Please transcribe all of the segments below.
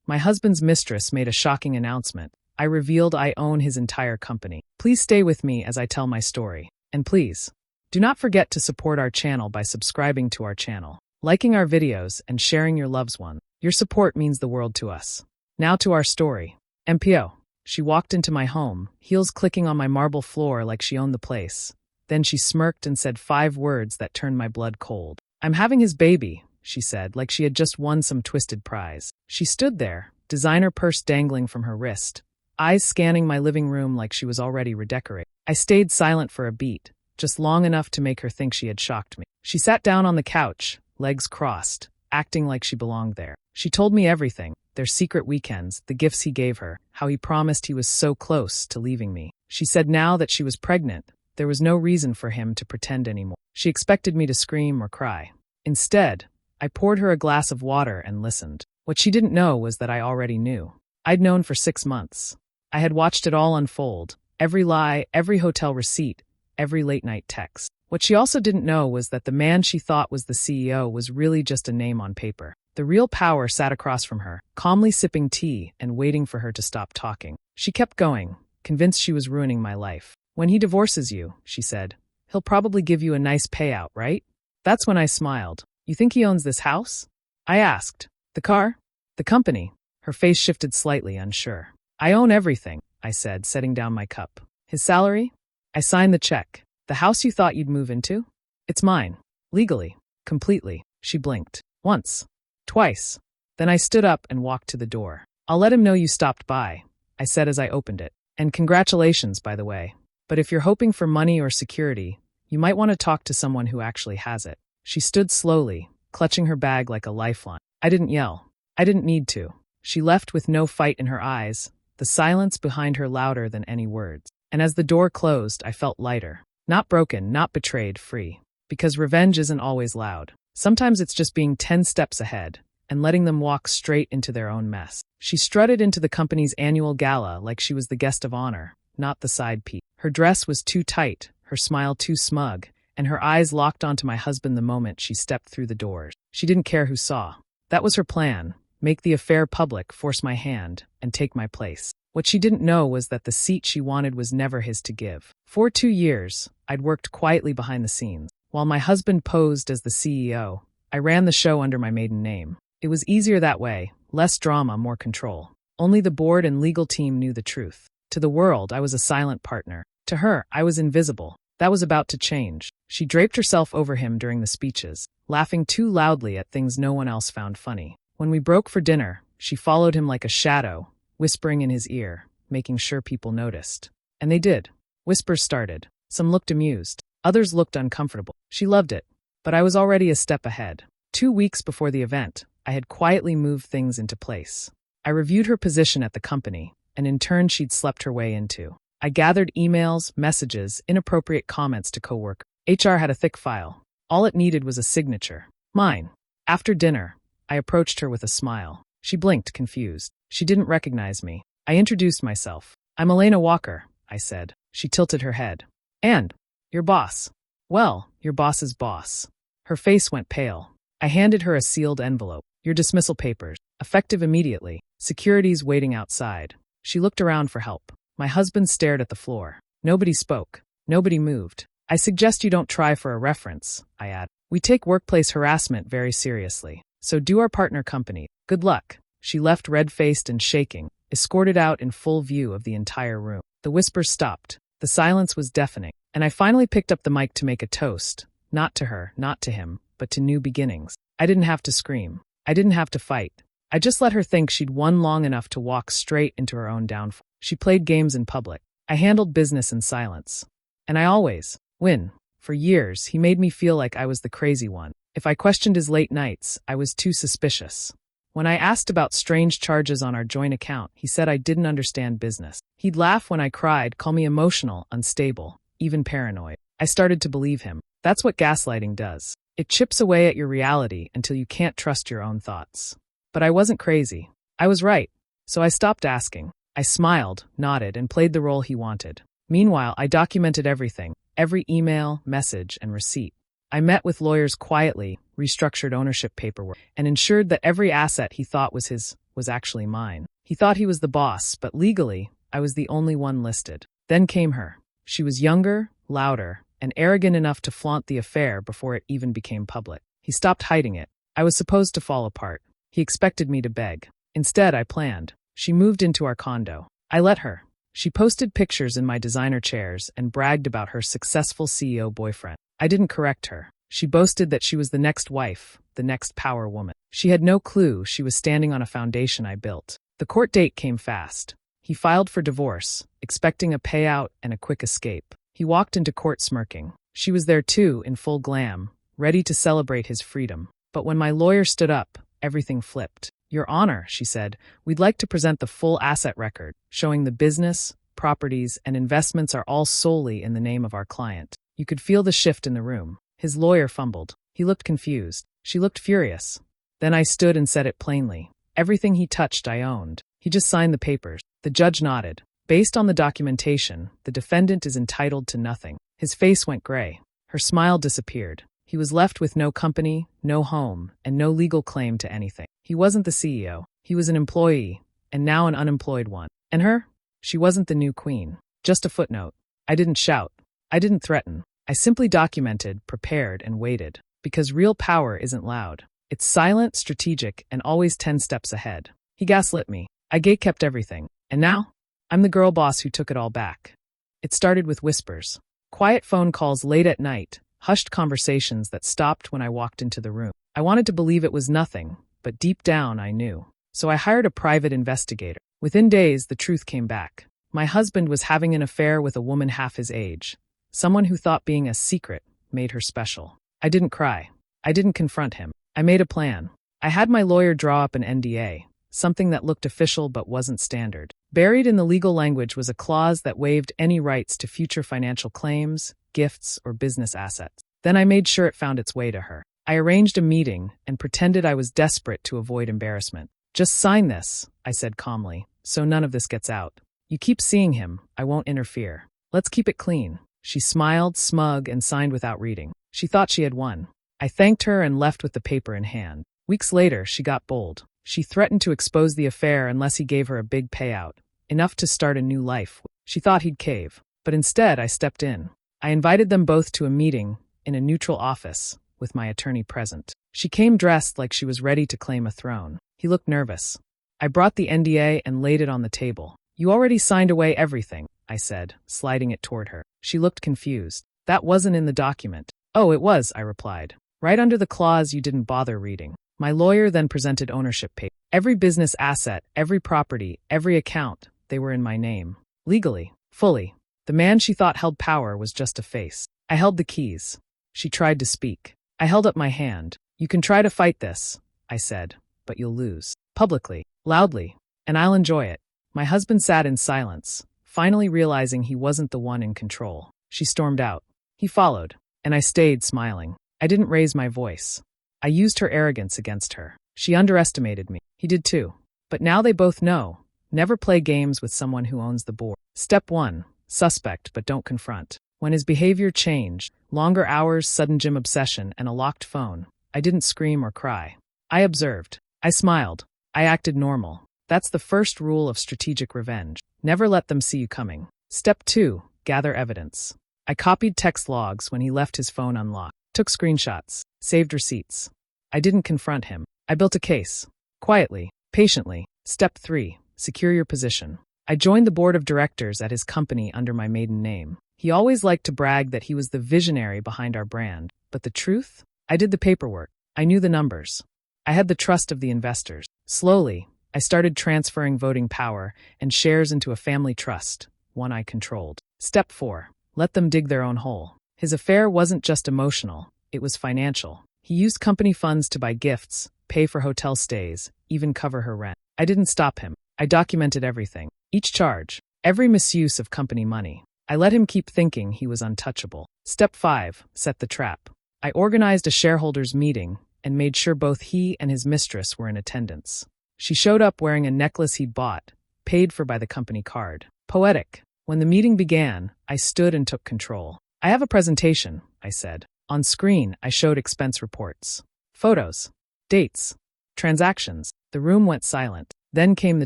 My husband's mistress made a shocking announcement. I revealed I own his entire company. Please stay with me as I tell my story. And please, do not forget to support our channel by subscribing to our channel, liking our videos, and sharing your loved one. Your support means the world to us. Now to our story. MPO. She walked into my home, heels clicking on my marble floor like she owned the place. Then she smirked and said 5 words that turned my blood cold. I'm having his baby, she said, like she had just won some twisted prize. She stood there, designer purse dangling from her wrist, eyes scanning my living room like she was already redecorated. I stayed silent for a beat, just long enough to make her think she had shocked me. She sat down on the couch, legs crossed, acting like she belonged there. She told me everything, their secret weekends, the gifts he gave her, how he promised he was so close to leaving me. She said now that she was pregnant, there was no reason for him to pretend anymore. She expected me to scream or cry. Instead, I poured her a glass of water and listened. What she didn't know was that I already knew. I'd known for 6 months. I had watched it all unfold, every lie, every hotel receipt, every late-night text. What she also didn't know was that the man she thought was the CEO was really just a name on paper. The real power sat across from her, calmly sipping tea and waiting for her to stop talking. She kept going, convinced she was ruining my life. When he divorces you, she said, he'll probably give you a nice payout, right? That's when I smiled. You think he owns this house? I asked. The car? The company? Her face shifted slightly, unsure. I own everything, I said, setting down my cup. His salary? I signed the check. The house you thought you'd move into? It's mine. Legally. Completely. She blinked. Once. Twice. Then I stood up and walked to the door. I'll let him know you stopped by, I said as I opened it. And congratulations, by the way. But if you're hoping for money or security, you might want to talk to someone who actually has it. She stood slowly, clutching her bag like a lifeline. I didn't yell. I didn't need to. She left with no fight in her eyes, the silence behind her louder than any words. And as the door closed, I felt lighter. Not broken, not betrayed, free. Because revenge isn't always loud. Sometimes it's just being 10 steps ahead and letting them walk straight into their own mess. She strutted into the company's annual gala like she was the guest of honor, not the side piece. Her dress was too tight, her smile too smug, and her eyes locked onto my husband the moment she stepped through the doors. She didn't care who saw. That was her plan. Make the affair public, force my hand, and take my place. What she didn't know was that the seat she wanted was never his to give. For 2 years, I'd worked quietly behind the scenes. While my husband posed as the CEO, I ran the show under my maiden name. It was easier that way, less drama, more control. Only the board and legal team knew the truth. To the world, I was a silent partner. To her, I was invisible. That was about to change. She draped herself over him during the speeches, laughing too loudly at things no one else found funny. When we broke for dinner, she followed him like a shadow, whispering in his ear, making sure people noticed. And they did. Whispers started. Some looked amused. Others looked uncomfortable. She loved it. But I was already a step ahead. 2 weeks before the event, I had quietly moved things into place. I reviewed her position at the company, and in turn she'd slept her way into. I gathered emails, messages, inappropriate comments to coworkers. HR had a thick file. All it needed was a signature. Mine. After dinner, I approached her with a smile. She blinked, confused. She didn't recognize me. I introduced myself. I'm Elena Walker, I said. She tilted her head. And your boss. Well, your boss's boss. Her face went pale. I handed her a sealed envelope. Your dismissal papers. Effective immediately. Security's waiting outside. She looked around for help. My husband stared at the floor. Nobody spoke. Nobody moved. I suggest you don't try for a reference, I added. We take workplace harassment very seriously. So do our partner company. Good luck. She left red-faced and shaking, escorted out in full view of the entire room. The whispers stopped. The silence was deafening. And I finally picked up the mic to make a toast. Not to her, not to him, but to new beginnings. I didn't have to scream. I didn't have to fight. I just let her think she'd won long enough to walk straight into her own downfall. She played games in public. I handled business in silence. And I always win. For years, he made me feel like I was the crazy one. If I questioned his late nights, I was too suspicious. When I asked about strange charges on our joint account, he said I didn't understand business. He'd laugh when I cried, call me emotional, unstable, even paranoid. I started to believe him. That's what gaslighting does. It chips away at your reality until you can't trust your own thoughts. But I wasn't crazy. I was right. So I stopped asking. I smiled, nodded, and played the role he wanted. Meanwhile, I documented everything, every email, message, and receipt. I met with lawyers quietly, restructured ownership paperwork, and ensured that every asset he thought was his was actually mine. He thought he was the boss, but legally, I was the only one listed. Then came her. She was younger, louder, and arrogant enough to flaunt the affair before it even became public. He stopped hiding it. I was supposed to fall apart. He expected me to beg. Instead, I planned. She moved into our condo. I let her. She posted pictures in my designer chairs and bragged about her successful CEO boyfriend. I didn't correct her. She boasted that she was the next wife, the next power woman. She had no clue she was standing on a foundation I built. The court date came fast. He filed for divorce, expecting a payout and a quick escape. He walked into court smirking. She was there too, in full glam, ready to celebrate his freedom. But when my lawyer stood up, everything flipped. "Your Honor," she said, "we'd like to present the full asset record, showing the business, properties, and investments are all solely in the name of our client." You could feel the shift in the room. His lawyer fumbled. He looked confused. She looked furious. Then I stood and said it plainly. Everything he touched I owned. He just signed the papers. The judge nodded. Based on the documentation, the defendant is entitled to nothing. His face went gray. Her smile disappeared. He was left with no company, no home, and no legal claim to anything. He wasn't the CEO. He was an employee, and now an unemployed one. And her? She wasn't the new queen. Just a footnote. I didn't shout. I didn't threaten. I simply documented, prepared, and waited. Because real power isn't loud. It's silent, strategic, and always 10 steps ahead. He gaslit me. I gatekept everything. And now? I'm the girl boss who took it all back. It started with whispers. Quiet phone calls late at night. Hushed conversations that stopped when I walked into the room. I wanted to believe it was nothing, but deep down I knew. So I hired a private investigator. Within days, the truth came back. My husband was having an affair with a woman half his age. Someone who thought being a secret made her special. I didn't cry. I didn't confront him. I made a plan. I had my lawyer draw up an NDA, something that looked official but wasn't standard. Buried in the legal language was a clause that waived any rights to future financial claims, gifts, or business assets. Then I made sure it found its way to her. I arranged a meeting and pretended I was desperate to avoid embarrassment. "Just sign this," I said calmly, "so none of this gets out. You keep seeing him, I won't interfere. Let's keep it clean." She smiled, smug, and signed without reading. She thought she had won. I thanked her and left with the paper in hand. Weeks later, she got bold. She threatened to expose the affair unless he gave her a big payout, enough to start a new life. She thought he'd cave. But instead, I stepped in. I invited them both to a meeting in a neutral office, with my attorney present. She came dressed like she was ready to claim a throne. He looked nervous. I brought the NDA and laid it on the table. "You already signed away everything," I said, sliding it toward her. She looked confused. "That wasn't in the document." "Oh, it was," I replied. "Right under the clause you didn't bother reading." My lawyer then presented ownership papers. Every business asset, every property, every account, they were in my name. Legally, fully. The man she thought held power was just a face. I held the keys. She tried to speak. I held up my hand. "You can try to fight this," I said, "but you'll lose. Publicly, loudly, and I'll enjoy it." My husband sat in silence, finally realizing he wasn't the one in control. She stormed out. He followed, and I stayed smiling. I didn't raise my voice. I used her arrogance against her. She underestimated me. He did too. But now they both know. Never play games with someone who owns the board. Step 1. Suspect but don't confront. When his behavior changed, longer hours, sudden gym obsession, and a locked phone, I didn't scream or cry. I observed. I smiled. I acted normal. That's the first rule of strategic revenge. Never let them see you coming. Step 2. Gather evidence. I copied text logs when he left his phone unlocked. Took screenshots. Saved receipts. I didn't confront him. I built a case. Quietly. Patiently. Step 3. Secure your position. I joined the board of directors at his company under my maiden name. He always liked to brag that he was the visionary behind our brand. But the truth? I did the paperwork. I knew the numbers. I had the trust of the investors. Slowly, I started transferring voting power and shares into a family trust, one I controlled. Step 4. Let them dig their own hole. His affair wasn't just emotional, it was financial. He used company funds to buy gifts, pay for hotel stays, even cover her rent. I didn't stop him. I documented everything. Each charge, every misuse of company money. I let him keep thinking he was untouchable. Step 5. Set the trap. I organized a shareholders meeting and made sure both he and his mistress were in attendance. She showed up wearing a necklace he'd bought, paid for by the company card. Poetic. When the meeting began, I stood and took control. "I have a presentation," I said. On screen, I showed expense reports. Photos. Dates. Transactions. The room went silent. Then came the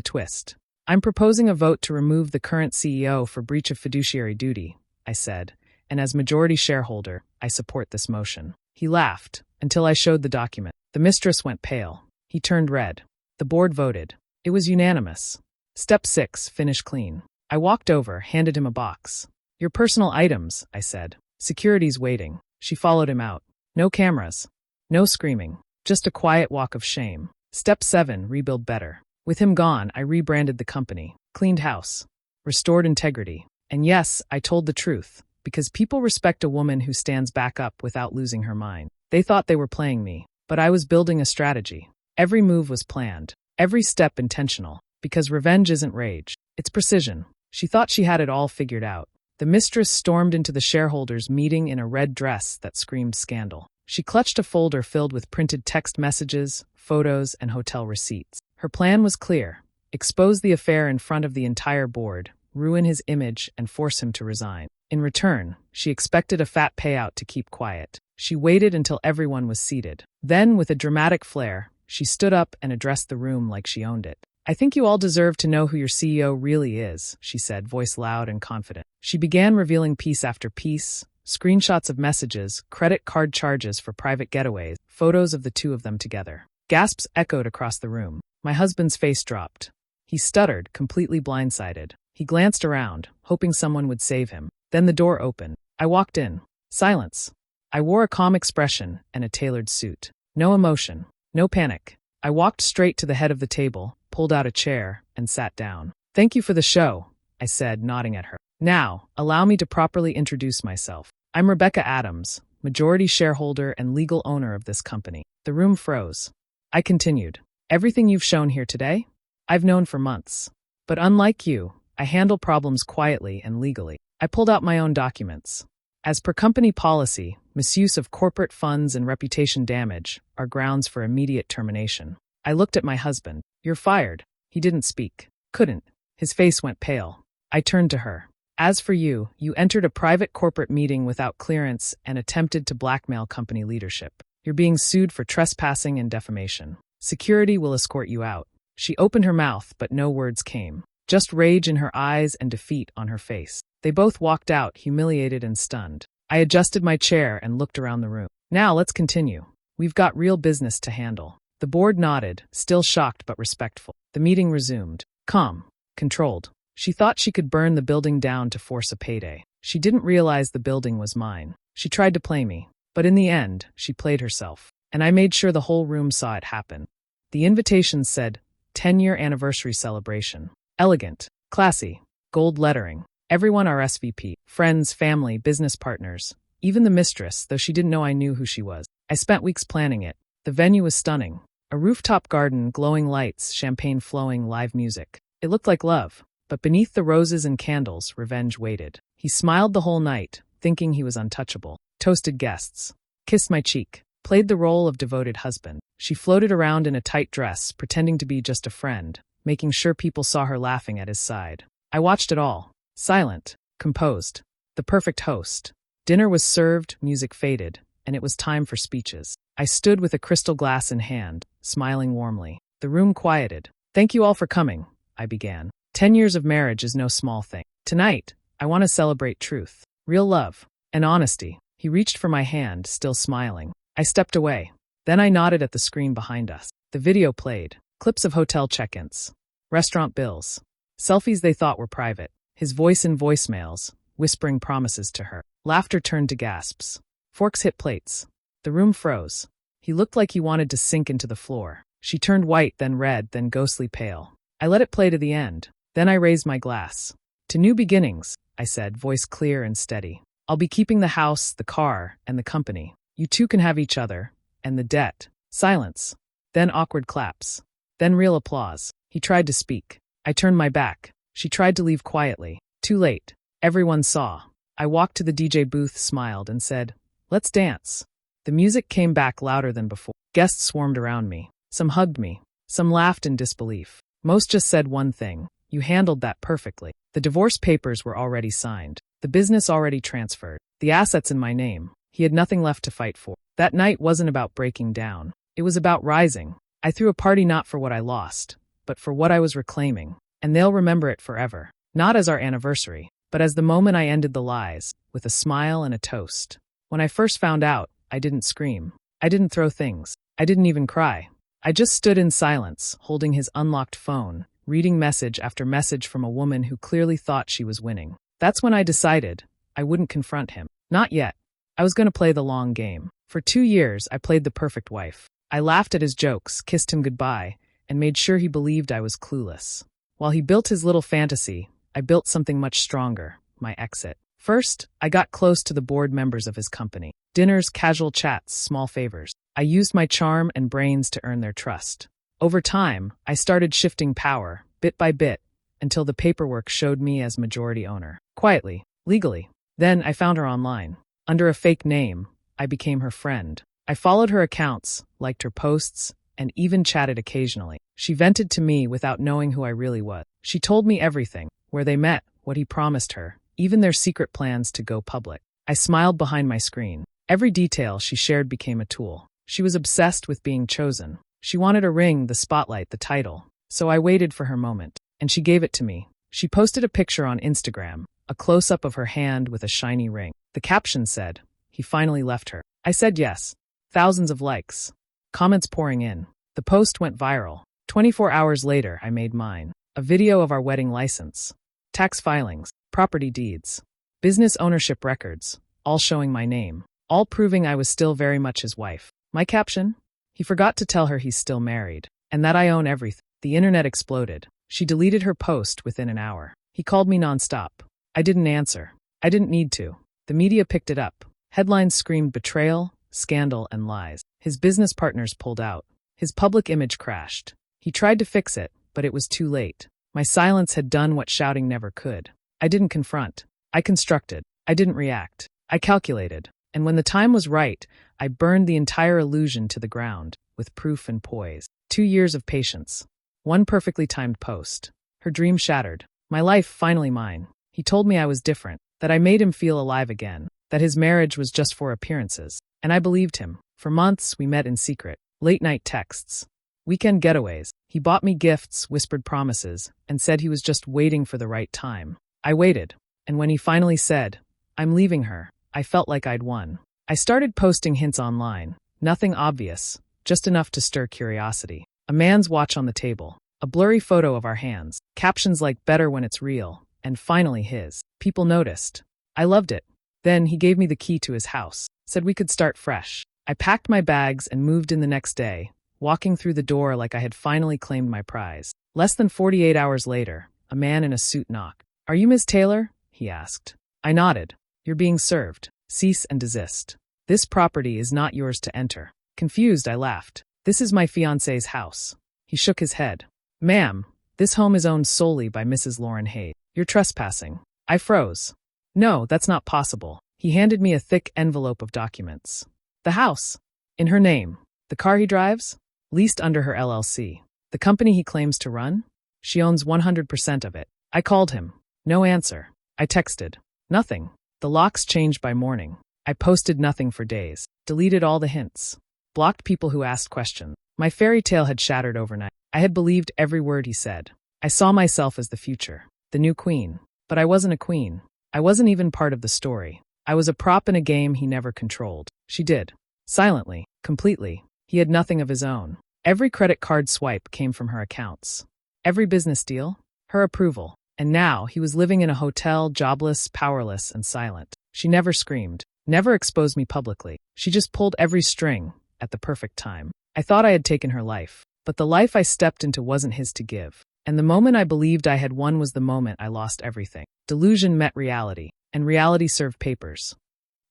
twist. I'm proposing a vote to remove the current CEO for breach of fiduciary duty, I said, and as majority shareholder, I support this motion. He laughed, until I showed the document. The mistress went pale. He turned red. The board voted. It was unanimous. Step 6, finish clean. I walked over, handed him a box. Your personal items, I said. Security's waiting. She followed him out. No cameras. No screaming. Just a quiet walk of shame. Step 7, rebuild better. With him gone, I rebranded the company. Cleaned house. Restored integrity. And yes, I told the truth. Because people respect a woman who stands back up without losing her mind. They thought they were playing me. But I was building a strategy. Every move was planned. Every step intentional. Because revenge isn't rage. It's precision. She thought she had it all figured out. The mistress stormed into the shareholders' meeting in a red dress that screamed scandal. She clutched a folder filled with printed text messages, photos, and hotel receipts. Her plan was clear. Expose the affair in front of the entire board, ruin his image, and force him to resign. In return, she expected a fat payout to keep quiet. She waited until everyone was seated. Then, with a dramatic flair, she stood up and addressed the room like she owned it. I think you all deserve to know who your CEO really is, she said, voice loud and confident. She began revealing piece after piece, screenshots of messages, credit card charges for private getaways, photos of the two of them together. Gasps echoed across the room. My husband's face dropped. He stuttered, completely blindsided. He glanced around, hoping someone would save him. Then the door opened. I walked in. Silence. I wore a calm expression and a tailored suit. No emotion. No panic. I walked straight to the head of the table, pulled out a chair, and sat down. Thank you for the show, I said, nodding at her. Now, allow me to properly introduce myself. I'm Rebecca Adams, majority shareholder and legal owner of this company. The room froze. I continued. Everything you've shown here today, I've known for months. But unlike you, I handle problems quietly and legally. I pulled out my own documents. As per company policy, misuse of corporate funds and reputation damage are grounds for immediate termination. I looked at my husband. You're fired. He didn't speak. Couldn't. His face went pale. I turned to her. As for you, you entered a private corporate meeting without clearance and attempted to blackmail company leadership. You're being sued for trespassing and defamation. Security will escort you out. She opened her mouth, but no words came. Just rage in her eyes and defeat on her face. They both walked out, humiliated and stunned. I adjusted my chair and looked around the room. Now let's continue. We've got real business to handle. The board nodded, still shocked but respectful. The meeting resumed. Calm. Controlled. She thought she could burn the building down to force a payday. She didn't realize the building was mine. She tried to play me. But in the end, she played herself. And I made sure the whole room saw it happen. The invitation said, 10-year anniversary celebration. Elegant. Classy. Gold lettering. Everyone RSVP. Friends, family, business partners. Even the mistress, though she didn't know I knew who she was. I spent weeks planning it. The venue was stunning. A rooftop garden, glowing lights, champagne flowing, live music. It looked like love. But beneath the roses and candles, revenge waited. He smiled the whole night, thinking he was untouchable. Toasted guests. Kissed my cheek. Played the role of devoted husband. She floated around in a tight dress, pretending to be just a friend, making sure people saw her laughing at his side. I watched it all. Silent. Composed. The perfect host. Dinner was served, music faded, and it was time for speeches. I stood with a crystal glass in hand, smiling warmly. The room quieted. Thank you all for coming, I began. 10 years of marriage is no small thing. Tonight, I want to celebrate truth, real love, and honesty. He reached for my hand, still smiling. I stepped away. Then I nodded at the screen behind us. The video played. Clips of hotel check-ins. Restaurant bills. Selfies they thought were private. His voice in voicemails, whispering promises to her. Laughter turned to gasps. Forks hit plates. The room froze. He looked like he wanted to sink into the floor. She turned white, then red, then ghostly pale. I let it play to the end. Then I raised my glass. To new beginnings, I said, voice clear and steady. I'll be keeping the house, the car, and the company. You two can have each other. And the debt. Silence. Then awkward claps. Then real applause. He tried to speak. I turned my back. She tried to leave quietly. Too late. Everyone saw. I walked to the DJ booth, smiled, and said, let's dance. The music came back louder than before. Guests swarmed around me. Some hugged me. Some laughed in disbelief. Most just said one thing. You handled that perfectly. The divorce papers were already signed. The business already transferred. The assets in my name. He had nothing left to fight for. That night wasn't about breaking down. It was about rising. I threw a party not for what I lost, but for what I was reclaiming. And they'll remember it forever. Not as our anniversary, but as the moment I ended the lies, with a smile and a toast. When I first found out, I didn't scream. I didn't throw things. I didn't even cry. I just stood in silence, holding his unlocked phone, reading message after message from a woman who clearly thought she was winning. That's when I decided I wouldn't confront him. Not yet. I was going to play the long game. For 2 years, I played the perfect wife. I laughed at his jokes, kissed him goodbye, and made sure he believed I was clueless. While he built his little fantasy, I built something much stronger, my exit. First, I got close to the board members of his company. Dinners, casual chats, small favors. I used my charm and brains to earn their trust. Over time, I started shifting power, bit by bit, until the paperwork showed me as majority owner. Quietly, legally. Then I found her online. Under a fake name, I became her friend. I followed her accounts, liked her posts, and even chatted occasionally. She vented to me without knowing who I really was. She told me everything, where they met, what he promised her, even their secret plans to go public. I smiled behind my screen. Every detail she shared became a tool. She was obsessed with being chosen. She wanted a ring, the spotlight, the title. So I waited for her moment, and she gave it to me. She posted a picture on Instagram, a close-up of her hand with a shiny ring. The caption said, "He finally left her." I said yes. Thousands of likes. Comments pouring in. The post went viral. 24 hours later, I made mine. A video of our wedding license. Tax filings, property deeds, business ownership records, all showing my name. All proving I was still very much his wife. My caption? He forgot to tell her he's still married, and that I own everything. The internet exploded. She deleted her post within an hour. He called me nonstop. I didn't answer. I didn't need to. The media picked it up. Headlines screamed betrayal, scandal, and lies. His business partners pulled out. His public image crashed. He tried to fix it, but it was too late. My silence had done what shouting never could. I didn't confront. I constructed. I didn't react. I calculated. And when the time was right, I burned the entire illusion to the ground, with proof and poise. 2 years of patience. One perfectly timed post. Her dream shattered. My life finally mine. He told me I was different, that I made him feel alive again, that his marriage was just for appearances. And I believed him. For months, we met in secret. Late-night texts. Weekend getaways. He bought me gifts, whispered promises, and said he was just waiting for the right time. I waited. And when he finally said, "I'm leaving her," I felt like I'd won. I started posting hints online. Nothing obvious, just enough to stir curiosity. A man's watch on the table. A blurry photo of our hands. Captions like "better when it's real," and finally his. People noticed. I loved it. Then he gave me the key to his house. Said we could start fresh. I packed my bags and moved in the next day, walking through the door like I had finally claimed my prize. Less than 48 hours later, a man in a suit knocked. "Are you Miss Taylor?" he asked. I nodded. "You're being served. Cease and desist. This property is not yours to enter." Confused, I laughed. "This is my fiancé's house." He shook his head. "Ma'am, this home is owned solely by Mrs. Lauren Hayes. You're trespassing." I froze. "No, that's not possible." He handed me a thick envelope of documents. "The house. In her name. The car he drives? Leased under her LLC. The company he claims to run? She owns 100% of it." I called him. No answer. I texted. Nothing. The locks changed by morning. I posted nothing for days. Deleted all the hints. Blocked people who asked questions. My fairy tale had shattered overnight. I had believed every word he said. I saw myself as the future. The new queen. But I wasn't a queen. I wasn't even part of the story. I was a prop in a game he never controlled. She did. Silently. Completely. He had nothing of his own. Every credit card swipe came from her accounts. Every business deal? Her approval. And now he was living in a hotel, jobless, powerless, and silent. She never screamed. Never exposed me publicly. She just pulled every string at the perfect time. I thought I had taken her life. But the life I stepped into wasn't his to give. And the moment I believed I had won was the moment I lost everything. Delusion met reality. And reality served papers.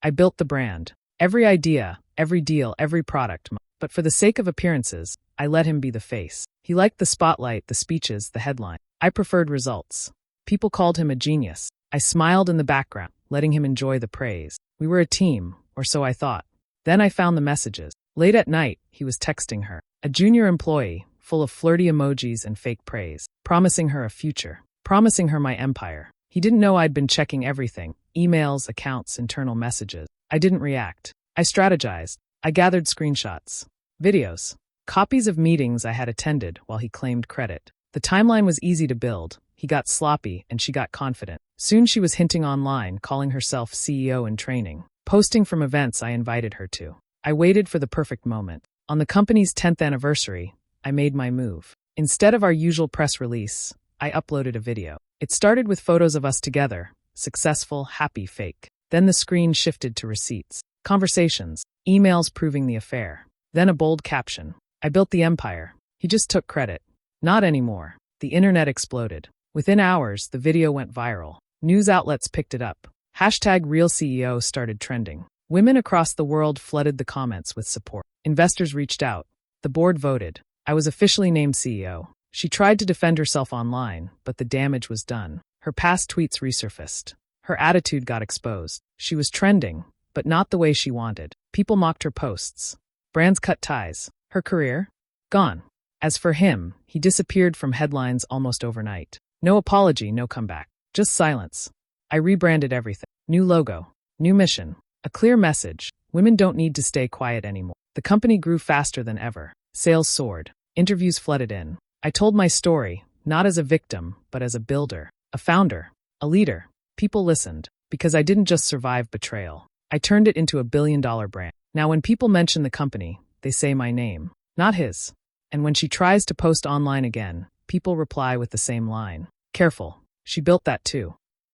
I built the brand. Every idea, every deal, every product. But for the sake of appearances, I let him be the face. He liked the spotlight, the speeches, the headline. I preferred results. People called him a genius. I smiled in the background, letting him enjoy the praise. We were a team, or so I thought. Then I found the messages. Late at night, he was texting her. A junior employee, full of flirty emojis and fake praise. Promising her a future. Promising her my empire. He didn't know I'd been checking everything. Emails, accounts, internal messages. I didn't react. I strategized. I gathered screenshots. Videos. Copies of meetings I had attended while he claimed credit. The timeline was easy to build. He got sloppy and she got confident. Soon she was hinting online, calling herself CEO in training, posting from events I invited her to. I waited for the perfect moment. On the company's 10th anniversary, I made my move. Instead of our usual press release, I uploaded a video. It started with photos of us together, successful, happy, fake. Then the screen shifted to receipts, conversations, emails proving the affair. Then a bold caption. I built the empire. He just took credit. Not anymore. The internet exploded. Within hours, the video went viral. News outlets picked it up. #RealCEO started trending. Women across the world flooded the comments with support. Investors reached out. The board voted. I was officially named CEO. She tried to defend herself online, but the damage was done. Her past tweets resurfaced. Her attitude got exposed. She was trending, but not the way she wanted. People mocked her posts. Brands cut ties. Her career? Gone. As for him, he disappeared from headlines almost overnight. No apology, no comeback. Just silence. I rebranded everything. New logo. New mission. A clear message. Women don't need to stay quiet anymore. The company grew faster than ever. Sales soared. Interviews flooded in. I told my story, not as a victim, but as a builder, a founder, a leader. People listened, because I didn't just survive betrayal. I turned it into a billion-dollar brand. Now when people mention the company, they say my name, not his. And when she tries to post online again, people reply with the same line. Careful, she built that too.